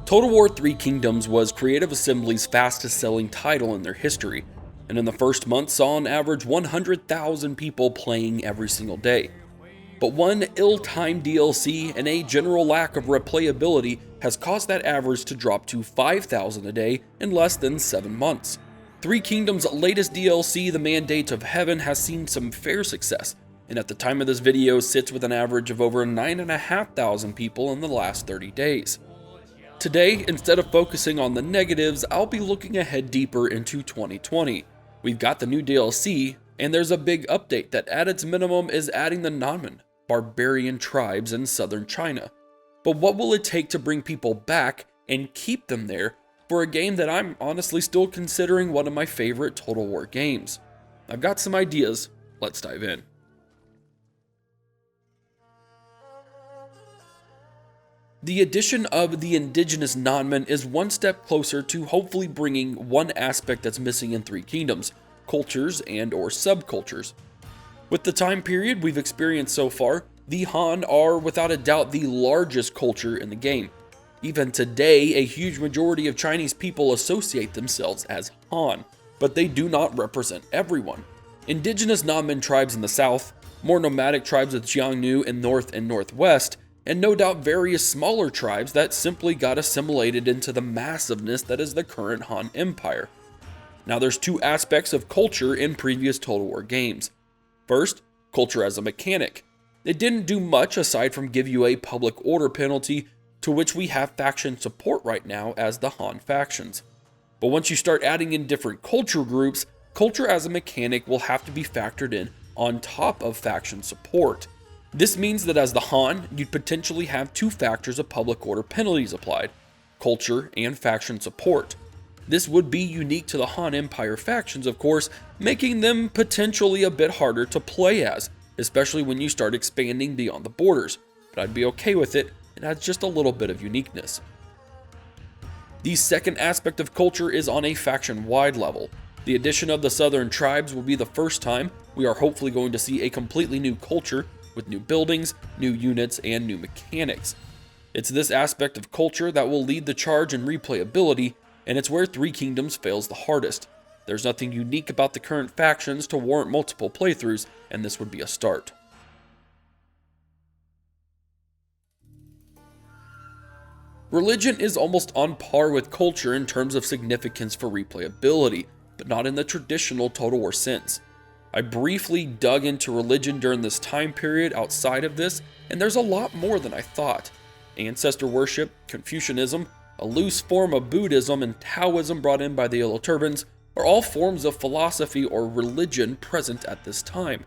Total War Three Kingdoms was Creative Assembly's fastest selling title in their history, and in the first month saw on average 100,000 people playing every single day. But one ill-timed DLC and a general lack of replayability has caused that average to drop to 5,000 a day in less than 7 months. Three Kingdoms' latest DLC, The Mandate of Heaven, has seen some fair success, and at the time of this video sits with an average of over 9,500 people in the last 30 days. Today, instead of focusing on the negatives, I'll be looking ahead deeper into 2020. We've got the new DLC, and there's a big update that at its minimum is adding the Nanman, barbarian tribes in southern China. But what will it take to bring people back and keep them there for a game that I'm honestly still considering one of my favorite Total War games? I've got some ideas, let's dive in. The addition of the indigenous Nanman is one step closer to hopefully bringing one aspect that's missing in Three Kingdoms: cultures and/or subcultures. With the time period we've experienced so far, the Han are without a doubt the largest culture in the game. Even today, a huge majority of Chinese people associate themselves as Han, but they do not represent everyone. Indigenous Nanman tribes in the south, more nomadic tribes of Xiongnu in north and northwest, and no doubt various smaller tribes that simply got assimilated into the massiveness that is the current Han Empire. Now there's two aspects of culture in previous Total War games. First, culture as a mechanic. It didn't do much aside from give you a public order penalty, to which we have faction support right now as the Han factions. But once you start adding in different culture groups, culture as a mechanic will have to be factored in on top of faction support. This means that as the Han, you'd potentially have two factors of public order penalties applied: culture and faction support. This would be unique to the Han Empire factions, of course, making them potentially a bit harder to play as, especially when you start expanding beyond the borders, but I'd be okay with it. It adds just a little bit of uniqueness. The second aspect of culture is on a faction-wide level. The addition of the southern tribes will be the first time we are hopefully going to see a completely new culture with new buildings, new units, and new mechanics. It's this aspect of culture that will lead the charge in replayability, and it's where Three Kingdoms fails the hardest. There's nothing unique about the current factions to warrant multiple playthroughs, and this would be a start. Religion is almost on par with culture in terms of significance for replayability, but not in the traditional Total War sense. I briefly dug into religion during this time period outside of this, and there's a lot more than I thought. Ancestor worship, Confucianism, a loose form of Buddhism, and Taoism brought in by the Yellow Turbans are all forms of philosophy or religion present at this time.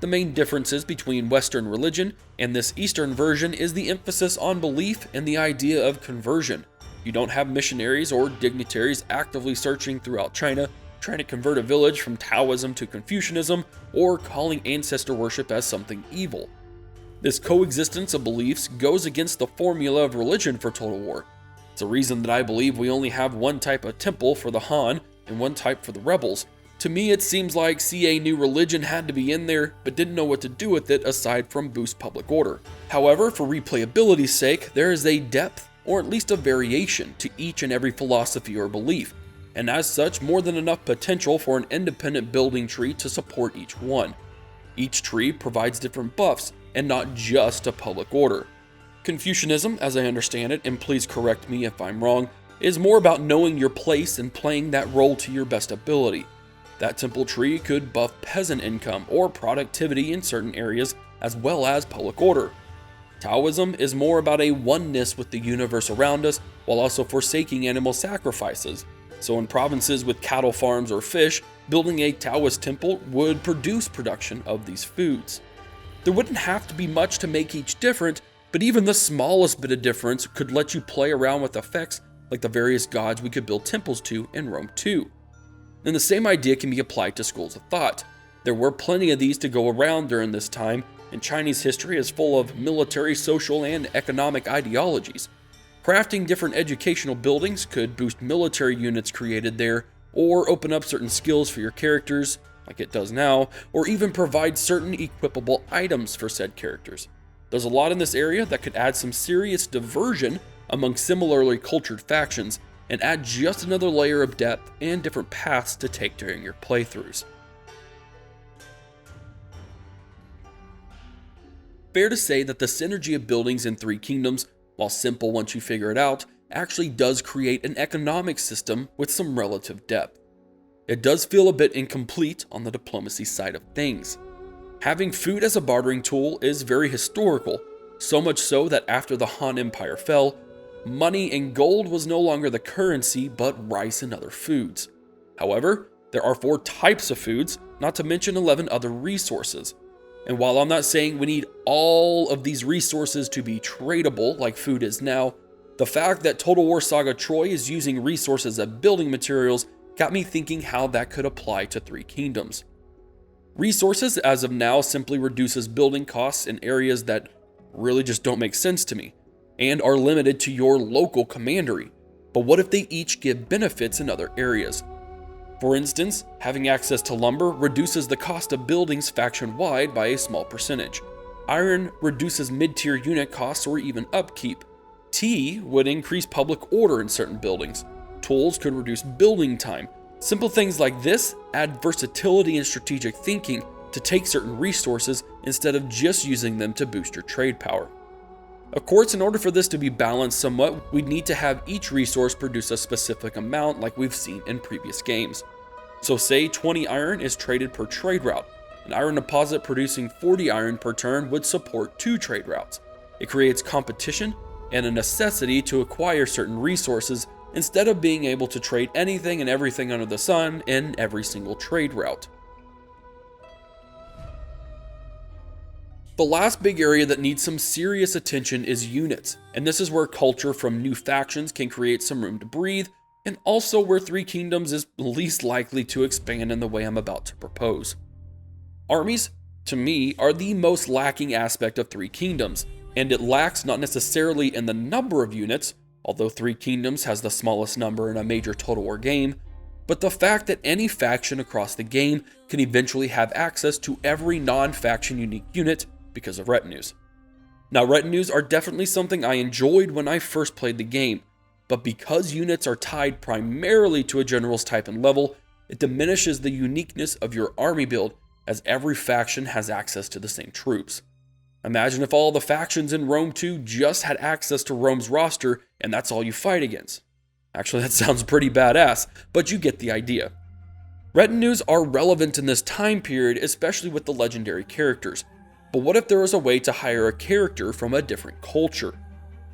The main differences between Western religion and this Eastern version is the emphasis on belief and the idea of conversion. You don't have missionaries or dignitaries actively searching throughout China, trying to convert a village from Taoism to Confucianism, or calling ancestor worship as something evil. This coexistence of beliefs goes against the formula of religion for Total War. It's a reason that I believe we only have one type of temple for the Han and one type for the rebels. To me, it seems like CA knew religion had to be in there, but didn't know what to do with it aside from boost public order. However, for replayability's sake, there is a depth, or at least a variation, to each and every philosophy or belief, and as such, more than enough potential for an independent building tree to support each one. Each tree provides different buffs, and not just a public order. Confucianism, as I understand it, and please correct me if I'm wrong, is more about knowing your place and playing that role to your best ability. That temple tree could buff peasant income or productivity in certain areas, as well as public order. Taoism is more about a oneness with the universe around us, while also forsaking animal sacrifices. So in provinces with cattle farms or fish, building a Taoist temple would produce production of these foods. There wouldn't have to be much to make each different, but even the smallest bit of difference could let you play around with effects like the various gods we could build temples to in Rome 2. And the same idea can be applied to schools of thought. There were plenty of these to go around during this time, and Chinese history is full of military, social, and economic ideologies. Crafting different educational buildings could boost military units created there, or open up certain skills for your characters, like it does now, or even provide certain equipable items for said characters. There's a lot in this area that could add some serious diversion among similarly cultured factions and add just another layer of depth and different paths to take during your playthroughs. Fair to say that the synergy of buildings in Three Kingdoms, while simple once you figure it out, actually does create an economic system with some relative depth. It does feel a bit incomplete on the diplomacy side of things. Having food as a bartering tool is very historical, so much so that after the Han Empire fell, money and gold was no longer the currency but rice and other foods. However, there are 4 types of foods, not to mention 11 other resources. And while I'm not saying we need all of these resources to be tradable like food is now, the fact that Total War Saga Troy is using resources as building materials got me thinking how that could apply to Three Kingdoms. Resources as of now simply reduces building costs in areas that really just don't make sense to me, and are limited to your local commandery. But what if they each give benefits in other areas? For instance, having access to lumber reduces the cost of buildings faction-wide by a small percentage. Iron reduces mid-tier unit costs or even upkeep. Tea would increase public order in certain buildings. Tools could reduce building time. Simple things like this add versatility and strategic thinking to take certain resources instead of just using them to boost your trade power. Of course, in order for this to be balanced somewhat, we'd need to have each resource produce a specific amount like we've seen in previous games. So say 20 iron is traded per trade route. An iron deposit producing 40 iron per turn would support 2 trade routes. It creates competition and a necessity to acquire certain resources instead of being able to trade anything and everything under the sun in every single trade route. The last big area that needs some serious attention is units, and this is where culture from new factions can create some room to breathe, and also where Three Kingdoms is least likely to expand in the way I'm about to propose. Armies, to me, are the most lacking aspect of Three Kingdoms, and it lacks not necessarily in the number of units, although Three Kingdoms has the smallest number in a major Total War game, but the fact that any faction across the game can eventually have access to every non-faction unique unit because of retinues. Now, retinues are definitely something I enjoyed when I first played the game, but because units are tied primarily to a general's type and level, it diminishes the uniqueness of your army build as every faction has access to the same troops. Imagine if all the factions in Rome 2 just had access to Rome's roster and that's all you fight against. Actually, that sounds pretty badass, but you get the idea. Retinues are relevant in this time period, especially with the legendary characters. But what if there was a way to hire a character from a different culture?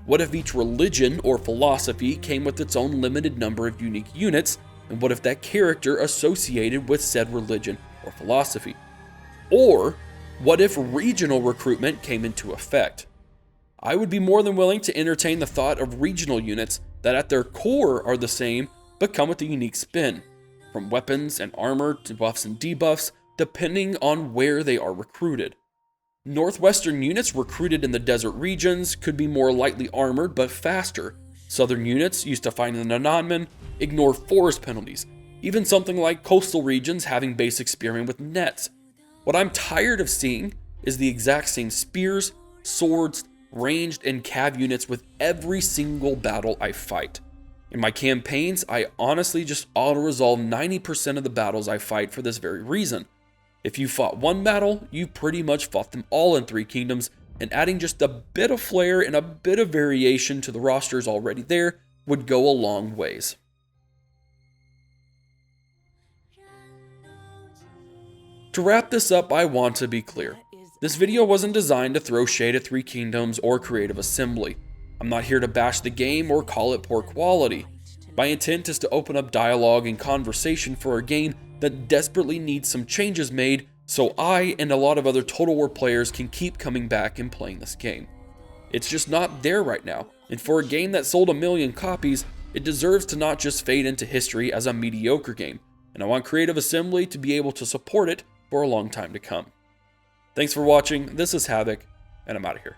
What if each religion or philosophy came with its own limited number of unique units, and what if that character associated with said religion or philosophy? Or what if regional recruitment came into effect? I would be more than willing to entertain the thought of regional units that at their core are the same, but come with a unique spin, from weapons and armor to buffs and debuffs, depending on where they are recruited. Northwestern units recruited in the desert regions could be more lightly armored but faster. Southern units used to fight in the Nanman ignore forest penalties, even something like coastal regions having basic spearmen with nets. What I'm tired of seeing is the exact same spears, swords, ranged and cav units with every single battle I fight. In my campaigns, I honestly just auto-resolve 90% of the battles I fight for this very reason. If you fought one battle, you pretty much fought them all in Three Kingdoms, and adding just a bit of flair and a bit of variation to the rosters already there would go a long ways. To wrap this up, I want to be clear. This video wasn't designed to throw shade at Three Kingdoms or Creative Assembly. I'm not here to bash the game or call it poor quality. My intent is to open up dialogue and conversation for a game that desperately needs some changes made so I and a lot of other Total War players can keep coming back and playing this game. It's just not there right now, and for a game that sold 1 million copies, it deserves to not just fade into history as a mediocre game, and I want Creative Assembly to be able to support it for a long time to come. Thanks for watching, this is Havoc, and I'm out of here.